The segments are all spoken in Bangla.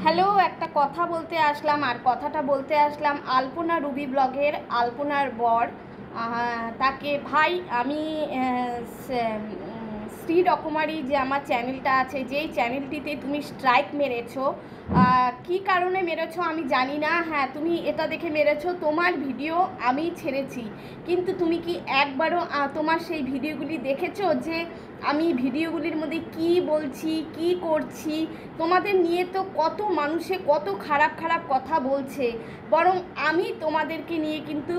হ্যালো, একটা কথা বলতে আসলাম, আর কথাটা বলতে আসলাম আলপনা রুবি ব্লগের আলপনার বর। তাকে ভাই আমি শ্রী রকমারি যে আমার চ্যানেলটা আছে, যেই চ্যানেলটিতে তুমি স্ট্রাইক মেরেছো, কী কারণে মেরেছো আমি জানি না। হ্যাঁ, তুমি এটা দেখে মেরেছো, তোমার ভিডিও আমি ছেড়েছি, কিন্তু তুমি কি একবারও তোমার সেই ভিডিওগুলি দেখেছো যে আমি ভিডিওগুলির মধ্যে কি বলছি, কি করছি? তোমাদের নিয়ে তো কত মানুষে কত খারাপ খারাপ কথা বলছে, বরং আমি তোমাদেরকে নিয়ে কিন্তু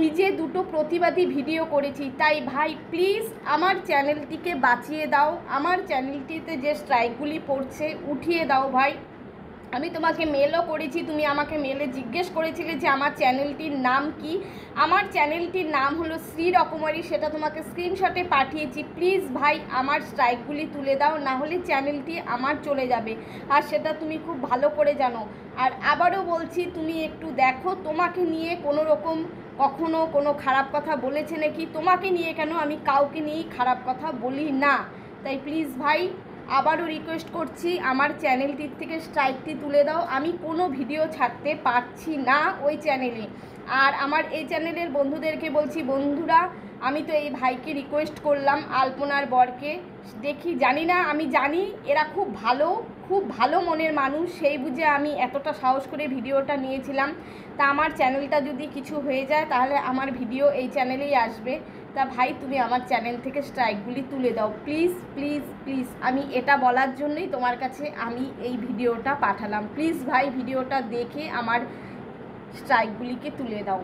নিজে দুটো প্রতিবাদী ভিডিও করেছি। তাই ভাই প্লিজ আমার চ্যানেলটিকে বাঁচিয়ে দাও, আমার চ্যানেলটিতে যে স্ট্রাইকগুলি পড়ছে উঠিয়ে দাও ভাই। আমি তোমাকে মেলও করেছি, তুমি আমাকে মেলে জিজ্ঞেস করেছিলে যে আমার চ্যানেলটির নাম কি। আমার চ্যানেলটির নাম হলো শ্রী রকমারি, সেটা তোমাকে স্ক্রিনশটে পাঠিয়েছি। প্লিজ ভাই আমার স্ট্রাইকগুলি তুলে দাও, না হলে চ্যানেলটি আমার চলে যাবে, আর সেটা তুমি খুব ভালো করে জানো। আর আবারও বলছি, তুমি একটু দেখো তোমাকে নিয়ে কোনো রকম কখনো কোনো খারাপ কথা বলেছে নাকি। তোমাকে নিয়ে কেন, আমি কাউকে নিয়েই খারাপ কথা বলি না। তাই প্লিজ ভাই আবারও রিকোয়েস্ট করছি, আমার চ্যানেলটির থেকে স্ট্রাইকটি তুলে দাও। আমি কোনো ভিডিও ছাড়তে পারছি না ওই চ্যানেলে। আর আমার এই চ্যানেলের বন্ধুদেরকে বলছি, বন্ধুরা আমি তো এই ভাইকে রিকোয়েস্ট করলাম, আলপনার বরকে, দেখি জানি না, আমি জানি এরা খুব ভালো মনের মানুষ, সেই বুঝে আমি এতটা সাহস করে ভিডিওটা নিয়েছিলাম। তা আমার চ্যানেলটা যদি কিছু হয়ে যায় তাহলে আমার ভিডিও এই চ্যানেলেই আসবে। তা ভাই তুমি আমার চ্যানেল থেকে স্ট্রাইকগুলি তুলে দাও প্লিজ প্লিজ প্লিজ। আমি এটা বলার জন্যই তোমার কাছে আমি এই ভিডিওটা পাঠালাম। প্লিজ ভাই ভিডিওটা দেখে আমার স্ট্রাইকগুলিকে তুলে দাও।